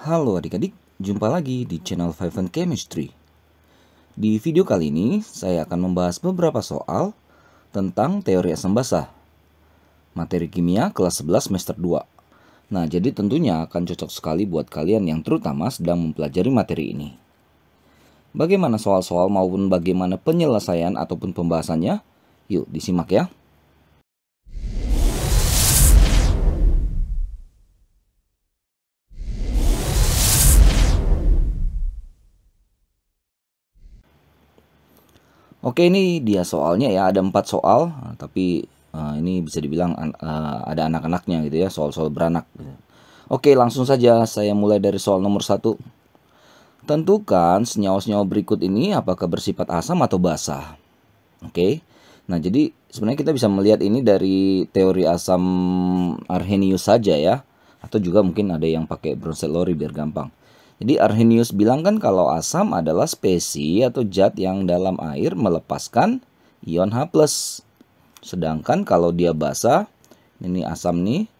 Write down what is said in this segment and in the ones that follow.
Halo adik-adik, jumpa lagi di channel Five and Chemistry. Di video kali ini, saya akan membahas beberapa soal tentang teori asam basa. Materi kimia kelas 11 semester 2. Nah, jadi tentunya akan cocok sekali buat kalian yang terutama sedang mempelajari materi ini. Bagaimana soal-soal maupun bagaimana penyelesaian ataupun pembahasannya? Yuk, disimak ya. Oke, ini dia soalnya ya, ada 4 soal, tapi ini bisa dibilang ada anak-anaknya gitu ya, soal-soal beranak gitu. Oke, langsung saja saya mulai dari soal nomor 1. Tentukan senyawa-senyawa berikut ini apakah bersifat asam atau basa. Oke, nah jadi sebenarnya kita bisa melihat ini dari teori asam Arrhenius saja ya, atau juga mungkin ada yang pakai Bronsted-Lowry biar gampang. Jadi Arrhenius bilang kan kalau asam adalah spesi atau zat yang dalam air melepaskan ion H+. Sedangkan kalau dia basa, ini asam nih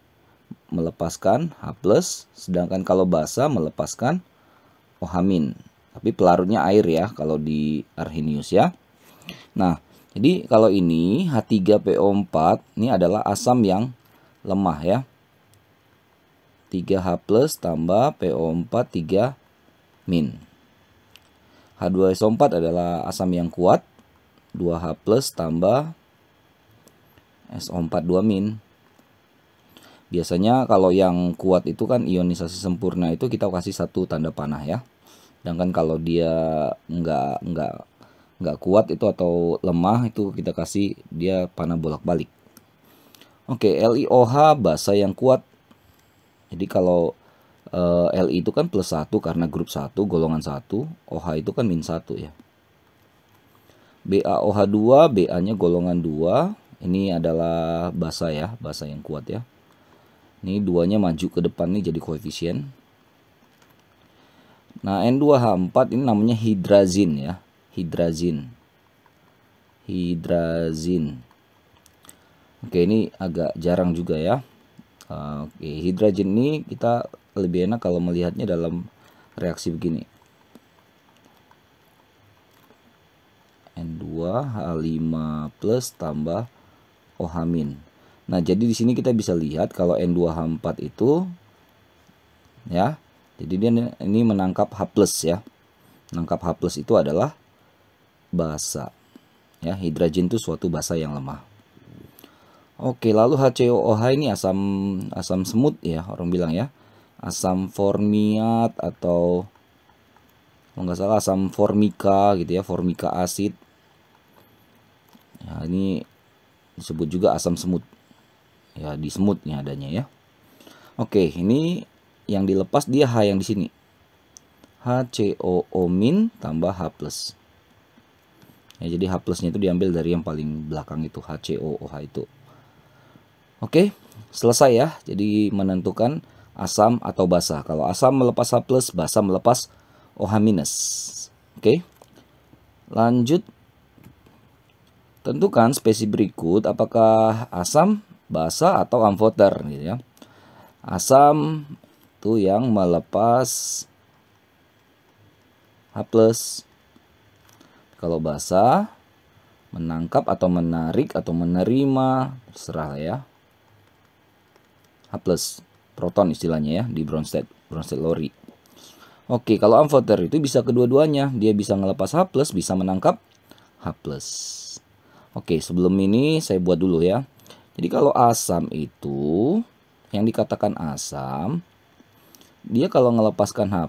melepaskan H+, sedangkan kalau basa melepaskan OH-. Tapi pelarutnya air ya kalau di Arrhenius ya. Nah, jadi kalau ini H3PO4 ini adalah asam yang lemah ya. 3H+ tambah PO4 3-. H2SO4 adalah asam yang kuat, 2H+ tambah SO4 2-. Biasanya kalau yang kuat itu kan ionisasi sempurna itu kita kasih 1 tanda panah ya. Sedangkan kalau dia nggak kuat itu atau lemah itu kita kasih dia panah bolak-balik. Oke, LiOH basa yang kuat. Jadi kalau Li itu kan +1 karena grup 1 golongan 1, OH itu kan -1 ya. BaOH2, Ba-nya golongan 2, ini adalah basa ya, basa yang kuat ya. Ini 2-nya maju ke depan nih jadi koefisien. Nah, N2H4 ini namanya hidrazin ya, hidrazin. Oke, ini agak jarang juga ya. Oke, hidrazin ini kita lebih enak kalau melihatnya dalam reaksi begini. N2H5+ tambah OH-. Nah, jadi di sini kita bisa lihat kalau N2H4 itu ya. Jadi dia ini menangkap H+ ya. Menangkap H+ itu adalah basa. Ya, hidrazin itu suatu basa yang lemah. Oke, lalu HCOOH ini asam semut ya, orang bilang ya. Asam formiat atau kalau nggak salah asam formika gitu ya, formika asid. Ya, ini disebut juga asam semut. Ya, di semutnya adanya ya. Oke, ini yang dilepas dia H yang di sini. HCOO- tambah H+. Ya, jadi H+-nya itu diambil dari yang paling belakang itu, HCOOH itu. Oke, selesai ya. Jadi menentukan asam atau basa. Kalau asam melepas H+, basa melepas OH-. Oke. Lanjut. Tentukan spesi berikut apakah asam, basa atau amfoter gitu ya. Asam itu yang melepas H+. Kalau basa menangkap atau menarik atau menerima, terserah ya. H+, proton istilahnya ya di Bronsted-Lowry. Oke, kalau amfoter itu bisa kedua-duanya, dia bisa ngelepas H+, bisa menangkap H+. Oke, sebelum ini saya buat dulu ya. Jadi kalau asam itu yang dikatakan asam, dia kalau melepaskan H+,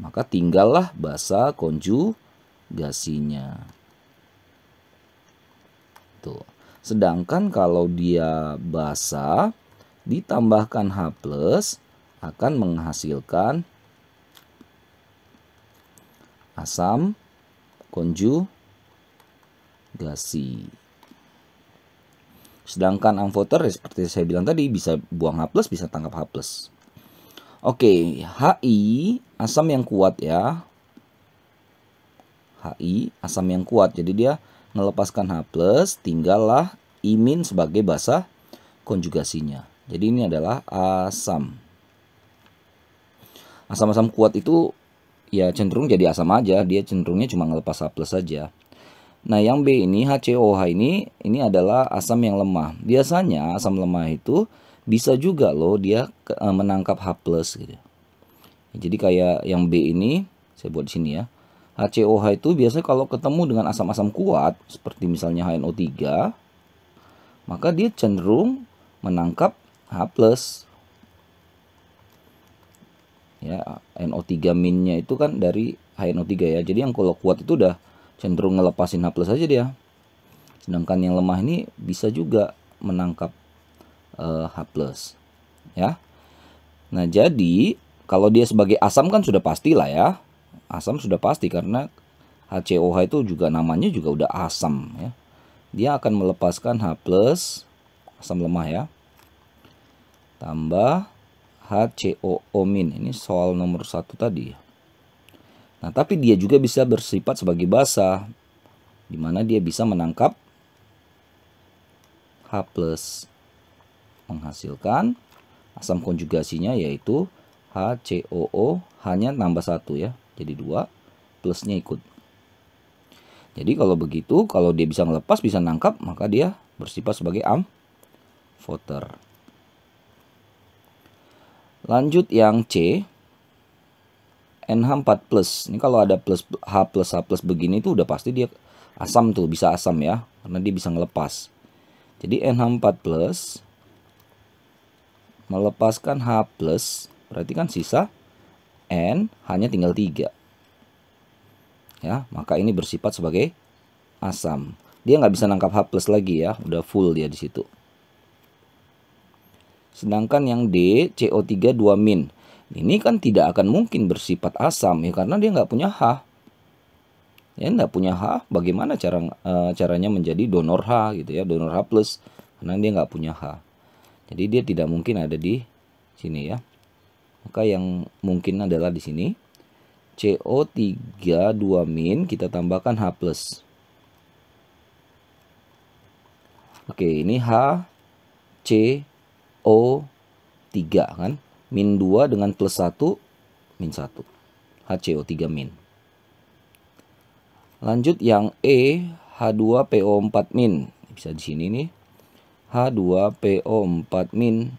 maka tinggallah basa konjugasinya. Tuh. Sedangkan kalau dia basa ditambahkan H+ akan menghasilkan asam konjugasi. Sedangkan amfoter seperti saya bilang tadi bisa buang H+, bisa tangkap H+. Oke, Hi asam yang kuat ya. Hi asam yang kuat. Jadi dia melepaskan H+, tinggallah imin sebagai basa konjugasinya. Jadi ini adalah asam. Asam-asam kuat itu ya cenderung jadi asam aja, dia cenderungnya cuma ngelepas H+ saja. Nah, yang B ini HCOH ini adalah asam yang lemah. Biasanya asam lemah itu bisa juga loh dia menangkap H+ gitu. Jadi kayak yang B ini saya buat di sini ya. HCOH itu biasanya kalau ketemu dengan asam-asam kuat seperti misalnya HNO3, maka dia cenderung menangkap H+. Ya, NO3- itu kan dari HNO3 ya. Jadi yang kalau kuat itu udah cenderung ngelepasin H+ aja dia. Sedangkan yang lemah ini bisa juga menangkap H+, ya. Nah, jadi kalau dia sebagai asam kan sudah pasti lah ya. Asam sudah pasti karena HCOH itu juga namanya juga udah asam ya. Dia akan melepaskan H+, asam lemah ya. Tambah HCOO-. Ini soal nomor 1 tadi. Nah, tapi dia juga bisa bersifat sebagai basa, di mana dia bisa menangkap H+, menghasilkan asam konjugasinya yaitu HCOO, hanya nambah 1 ya. Jadi 2, plusnya ikut. Jadi kalau begitu, kalau dia bisa ngelepas, bisa nangkap, maka dia bersifat sebagai amfoter. Lanjut yang C, NH4+. Ini kalau ada plus H+, begini tuh udah pasti dia asam tuh, bisa asam ya, karena dia bisa ngelepas. Jadi NH4+ melepaskan H+, berarti kan sisa N hanya tinggal 3. Ya, maka ini bersifat sebagai asam. Dia nggak bisa nangkap H+ lagi ya, udah full dia di situ. Sedangkan yang D, CO3 2-. Ini kan tidak akan mungkin bersifat asam ya, karena dia nggak punya H. Ya, nggak punya H, bagaimana caranya menjadi donor H gitu ya, donor H+, karena dia nggak punya H. Jadi dia tidak mungkin ada di sini ya. Maka yang mungkin adalah di sini CO3 2- kita tambahkan H+. Oke, ini HCO3 kan. -2 dengan +1, -1. HCO3-. Lanjut yang E, H2PO4-. Bisa di sini nih. H2PO4-.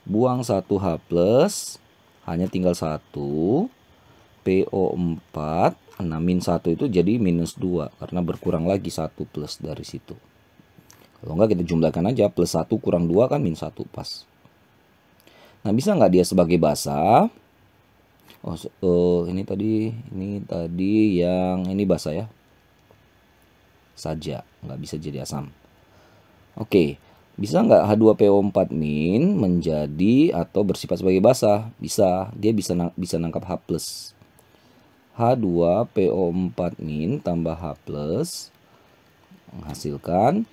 Buang 1 H+, hanya tinggal 1. PO4, nah -1 itu jadi -2 karena berkurang lagi 1 plus dari situ. Kalau enggak kita jumlahkan aja, +1 kurang 2 kan -1 pas. Nah, bisa nggak dia sebagai basa? Ini tadi yang ini basa ya. Saja, nggak bisa jadi asam. Oke, bisa nggak H2PO4- menjadi atau bersifat sebagai basa? Bisa, dia bisa nangkap H+. H2PO4- tambah H+ menghasilkan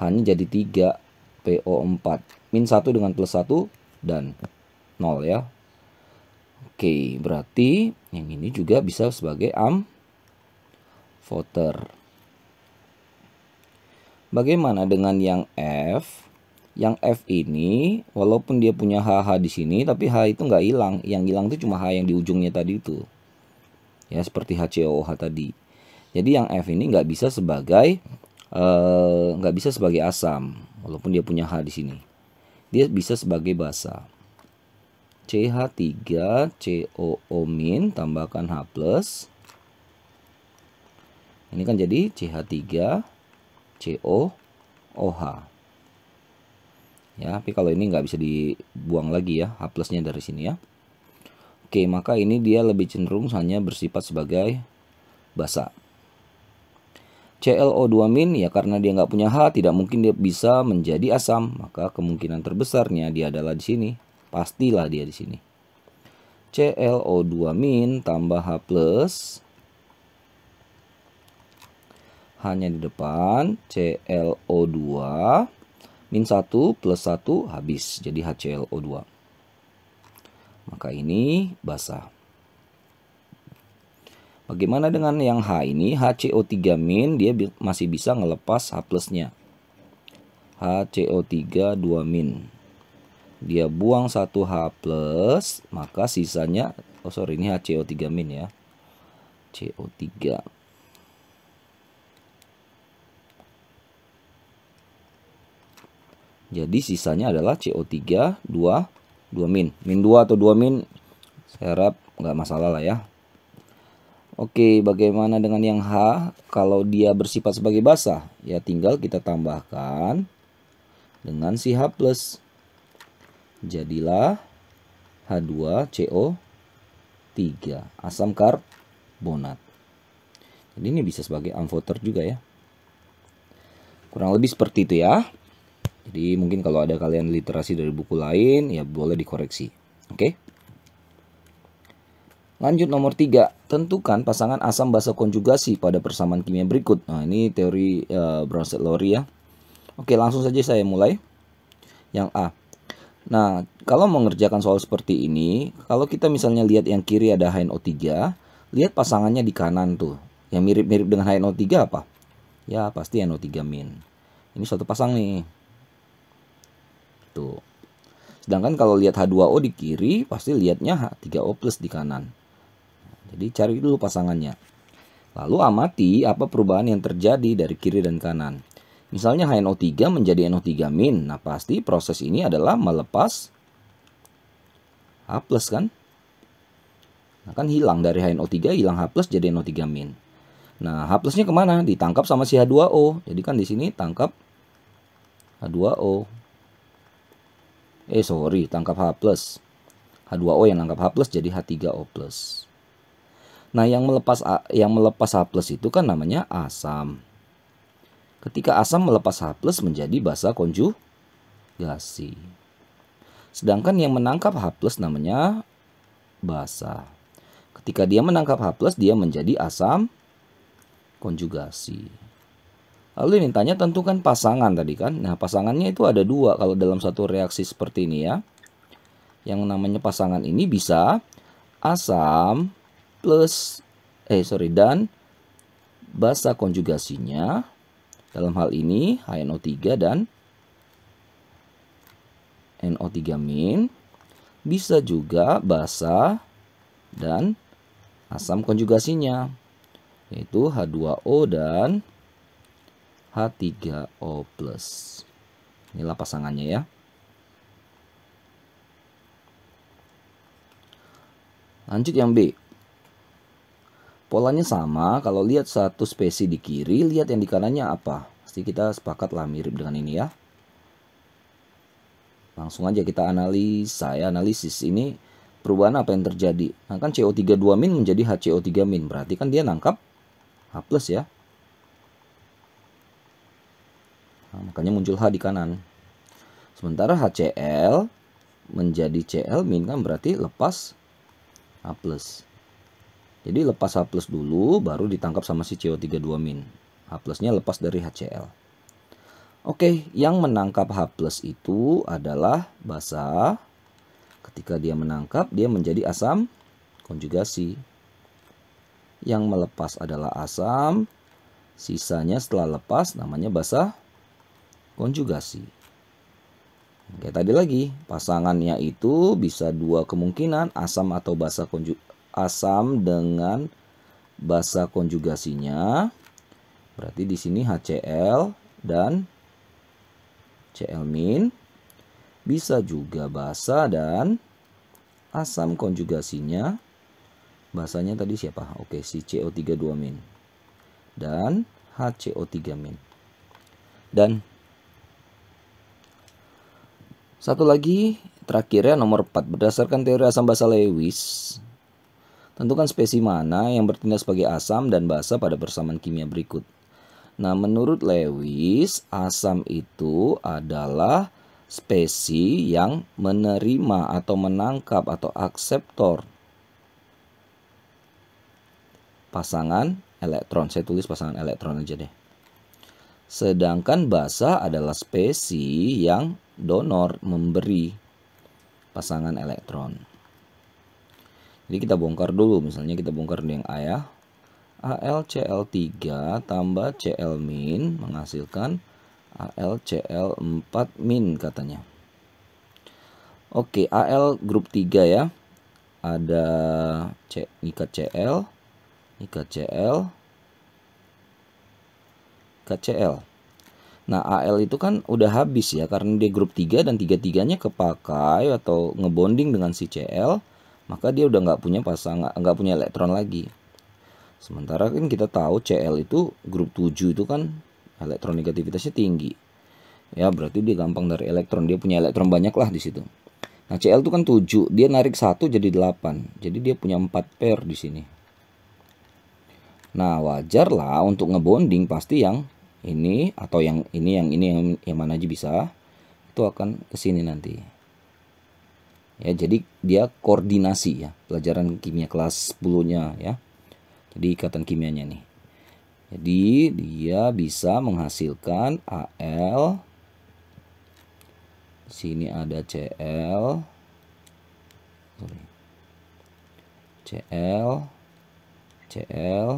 hanya jadi 3 PO4. -1 dengan +1 dan 0 ya. Oke, berarti yang ini juga bisa sebagai amfoter. Bagaimana dengan yang F? Yang F ini walaupun dia punya HH di sini, tapi H itu nggak hilang. Yang hilang itu cuma H yang di ujungnya tadi itu. Ya, seperti HCOH tadi. Jadi yang F ini nggak bisa sebagai asam, walaupun dia punya H di sini. Dia bisa sebagai basa. CH3COO- tambahkan H+. Ini kan jadi CH3COOH. Ya, tapi kalau ini nggak bisa dibuang lagi ya, H+-nya dari sini ya. Oke, maka ini dia lebih cenderung hanya bersifat sebagai basa. ClO2- ya karena dia nggak punya H, tidak mungkin dia bisa menjadi asam, maka kemungkinan terbesarnya dia adalah di sini. Pastilah dia di sini. ClO2- tambah H+, hanya di depan ClO2 -1 plus 1 habis jadi HClO2. Maka ini basa. Bagaimana dengan yang H ini? HCO3- dia masih bisa ngelepas H+-nya. HCO3 2-. Dia buang 1 H+, maka sisanya Oh sorry, ini HCO3 min ya. CO3. Jadi sisanya adalah CO3 2 min. Min 2 atau 2 min, saya harap nggak masalah lah ya. Oke, bagaimana dengan yang H? Kalau dia bersifat sebagai basa, ya tinggal kita tambahkan dengan si H+. Jadilah H2CO3, asam karbonat. Jadi ini bisa sebagai amfoter juga ya. Kurang lebih seperti itu ya. Jadi mungkin kalau ada kalian literasi dari buku lain, ya boleh dikoreksi. Oke. Lanjut nomor 3, tentukan pasangan asam basa konjugasi pada persamaan kimia berikut. Nah, ini teori Bronsted-Lowry ya. Oke, langsung saja saya mulai. Yang A. Nah, kalau mengerjakan soal seperti ini, kalau kita misalnya lihat yang kiri ada HNO3, lihat pasangannya di kanan tuh. Yang mirip-mirip dengan HNO3 apa? Ya, pasti NO3 min. Ini suatu pasang nih. Tuh. Sedangkan kalau lihat H2O di kiri, pasti lihatnya H3O plus di kanan. Jadi cari dulu pasangannya. Lalu amati apa perubahan yang terjadi dari kiri dan kanan. Misalnya HNO3 menjadi NO3-. Nah pasti proses ini adalah melepas H+ kan. Nah kan hilang dari HNO3, hilang H+ jadi NO3-. Nah H+-nya kemana? Ditangkap sama si H2O. Jadi kan di sini tangkap H2O. Tangkap H+. H2O yang nangkap H+ jadi H3O+. Nah, yang melepas H+ itu kan namanya asam. Ketika asam melepas H+ menjadi basa konjugasi. Sedangkan yang menangkap H+ namanya basa. Ketika dia menangkap H+, dia menjadi asam konjugasi. Lalu ini tanya tentukan pasangan tadi kan. Nah, pasangannya itu ada dua kalau dalam satu reaksi seperti ini ya. Yang namanya pasangan ini bisa asam dan basa konjugasinya, dalam hal ini HNO3 dan NO3-. Bisa juga basa dan asam konjugasinya, yaitu H2O dan H3O+. Inilah pasangannya ya. Lanjut yang B. Polanya sama, kalau lihat satu spesi di kiri, lihat yang di kanannya apa. Pasti kita sepakat lah mirip dengan ini ya. Langsung aja kita analisis ini perubahan apa yang terjadi. Nah kan CO3 2- menjadi HCO3-, berarti kan dia nangkap H+ ya. Nah, makanya muncul H di kanan. Sementara HCl menjadi Cl- kan berarti lepas H+. Jadi lepas H+ dulu, baru ditangkap sama si CO3 2-. H+-nya lepas dari HCl. Oke, yang menangkap H+ itu adalah basa. Ketika dia menangkap, dia menjadi asam konjugasi. Yang melepas adalah asam. Sisanya setelah lepas namanya basa konjugasi. Kayak tadi lagi, pasangannya itu bisa dua kemungkinan, asam atau basa asam dengan basa konjugasinya. Berarti di sini HCl dan Cl-. Bisa juga basa dan asam konjugasinya. Basanya tadi siapa? Oke, si CO3 2- dan HCO3-. Dan satu lagi terakhir ya, nomor 4. Berdasarkan teori asam basa Lewis, tentukan spesi mana yang bertindak sebagai asam dan basa pada persamaan kimia berikut. Nah, menurut Lewis, asam itu adalah spesi yang menerima atau menangkap atau akseptor pasangan elektron. Saya tulis pasangan elektron aja deh. Sedangkan basa adalah spesi yang donor, memberi pasangan elektron. Jadi kita bongkar dulu, misalnya kita bongkar yang A ya. AlCl3 tambah Cl- menghasilkan AlCl4- katanya. Oke, Al grup 3 ya. ada ikat Cl, ikat Cl, ikat Cl. Nah, Al itu kan udah habis ya, karena dia grup 3 dan tiga-tiganya kepakai atau ngebonding dengan si Cl, maka dia udah nggak punya nggak punya elektron lagi. Sementara kan kita tahu Cl itu grup 7 itu kan elektronegativitasnya tinggi. Ya, berarti dia gampang dari elektron, dia punya elektron banyak lah di situ. Nah, Cl itu kan 7, dia narik 1 jadi 8. Jadi dia punya 4 pair di sini. Nah, wajar lah untuk ngebonding pasti yang ini atau yang yang mana aja bisa, itu akan ke sini nanti. Ya, jadi dia koordinasi ya, pelajaran kimia kelas 10-nya ya. Jadi ikatan kimianya nih. Jadi dia bisa menghasilkan Al. Sini ada Cl. Cl, Cl,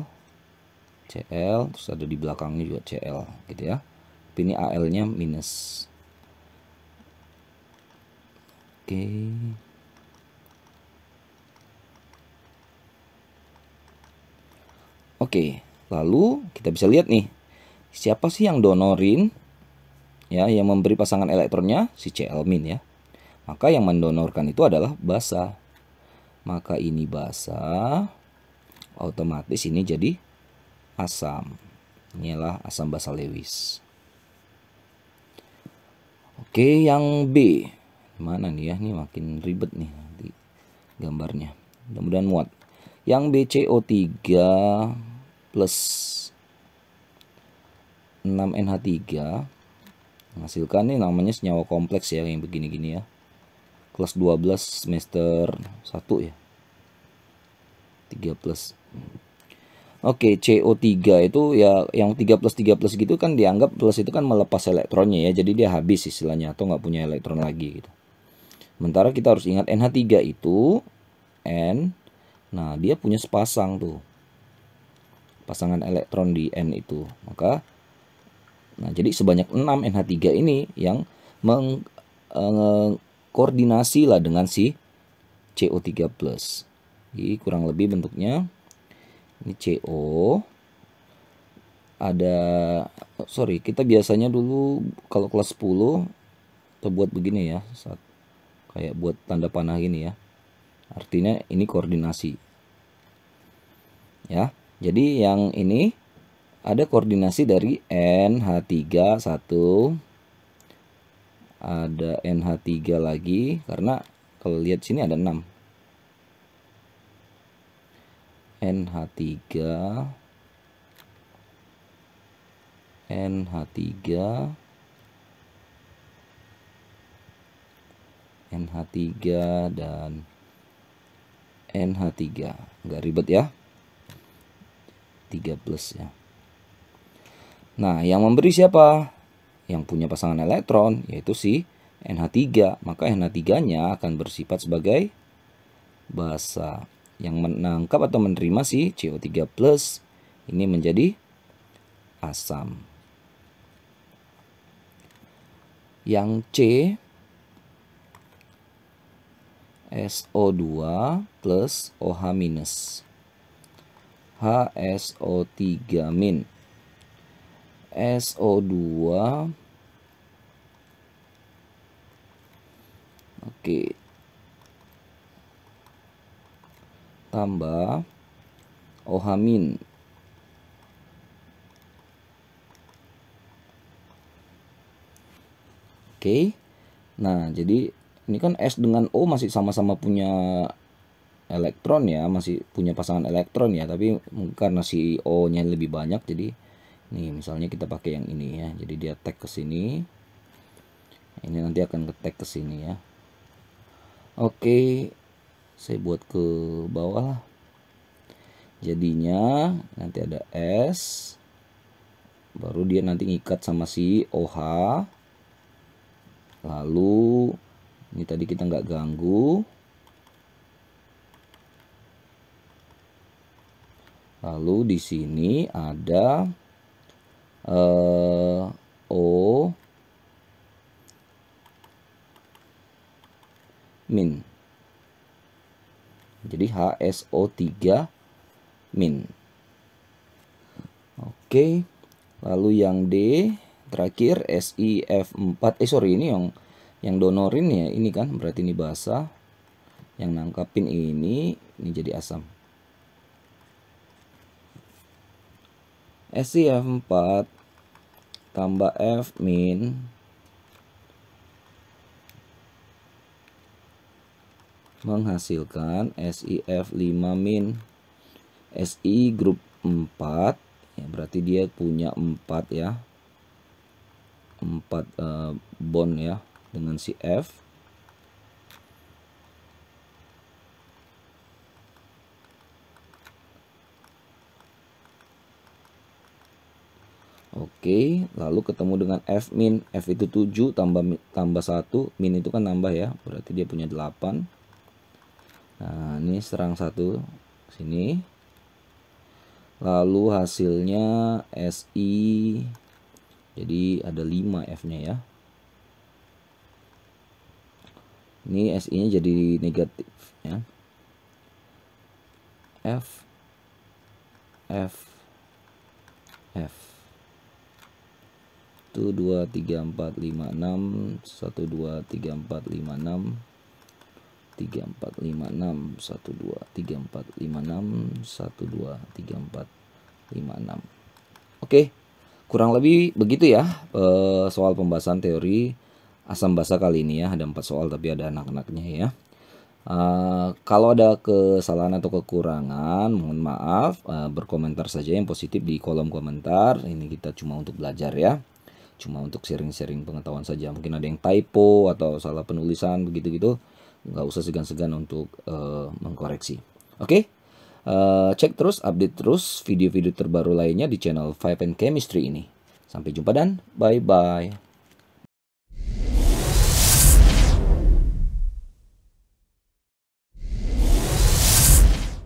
Cl, terus ada di belakangnya juga Cl gitu ya. Tapi ini Al-nya minus. Oke. Oke, lalu kita bisa lihat nih, siapa sih yang donorin ya, yang memberi pasangan elektronnya si Cl- ya. Maka yang mendonorkan itu adalah basa. Maka ini basa, otomatis ini jadi asam. Inilah asam basa Lewis. Oke, yang B. Mana nih ya? Ini makin ribet nih nanti gambarnya. Mudah-mudahan muat. Yang BCO3 plus 6NH3 menghasilkan nih namanya senyawa kompleks ya, yang begini-gini ya. Kelas 12 semester 1 ya. 3 plus. Oke, CO3 itu ya yang 3 plus gitu kan dianggap plus itu kan melepas elektronnya ya. Jadi dia habis istilahnya atau nggak punya elektron lagi gitu. Sementara kita harus ingat NH3 itu N. Nah, dia punya sepasang tuh. Pasangan elektron di N itu. Maka nah, jadi sebanyak 6 NH3 ini yang koordinasi lah dengan si CO3+. Jadi kurang lebih bentuknya ini CO, ada, sorry, kita biasanya dulu kalau kelas 10 kita buat begini ya, kayak buat tanda panah gini ya, artinya ini koordinasi ya. Jadi yang ini ada koordinasi dari NH3 1, ada NH3 lagi, karena kalau lihat sini ada 6 NH3, NH3, NH3 dan NH3. Nggak ribet ya, 3 plus ya. Nah, yang memberi siapa? Yang punya pasangan elektron, yaitu si NH3. Maka NH3-nya akan bersifat sebagai basa. Yang menangkap atau menerima si CO3 plus ini menjadi asam. Yang C, SO2 plus OH minus, HSO3 min, SO2, oke, tambah OH min. Oke. Nah, jadi ini kan S dengan O masih sama-sama punya elektron ya, masih punya pasangan elektron ya, tapi karena si O-nya lebih banyak, jadi nih misalnya kita pakai yang ini ya. Jadi dia tag ke sini. Ini nanti akan ke tag ke sini ya. Oke. Saya buat ke bawah lah. Jadinya nanti ada S, baru dia nanti ngikat sama si OH. Lalu ini tadi kita nggak ganggu. Lalu di sini ada O min. jadi HSO3 min. Oke, lalu yang D terakhir SiF4. Sorry, ini yang donorin ya, ini kan berarti ini basa. Yang nangkapin ini jadi asam. SiF4 tambah F min menghasilkan SiF5 min. Si grup 4 ya, berarti dia punya 4 ya. 4 bond ya dengan si F. Oke, lalu ketemu dengan F min. F itu 7 tambah 1, min itu kan nambah ya, berarti dia punya 8. Nah, ini serang 1 sini. Lalu hasilnya Si, jadi ada 5 F-nya ya. Ini Si-nya jadi negatif ya. F 1 2 3 4 5 6 1 2 3 4 5 6 3 4 5 6 1 2 3 4 5 6 1 2 3 4 5 6. Oke, kurang lebih begitu ya soal pembahasan teori asam basa kali ini ya. Ada 4 soal tapi ada anak-anaknya ya. Kalau ada kesalahan atau kekurangan, mohon maaf, berkomentar saja yang positif di kolom komentar. Ini kita cuma untuk belajar ya, cuma untuk sharing-sharing pengetahuan saja. Mungkin ada yang typo atau salah penulisan begitu-gitu, nggak usah segan-segan untuk mengkoreksi. Oke, cek terus, update terus video-video terbaru lainnya di channel 5 and Chemistry ini. Sampai jumpa dan bye-bye.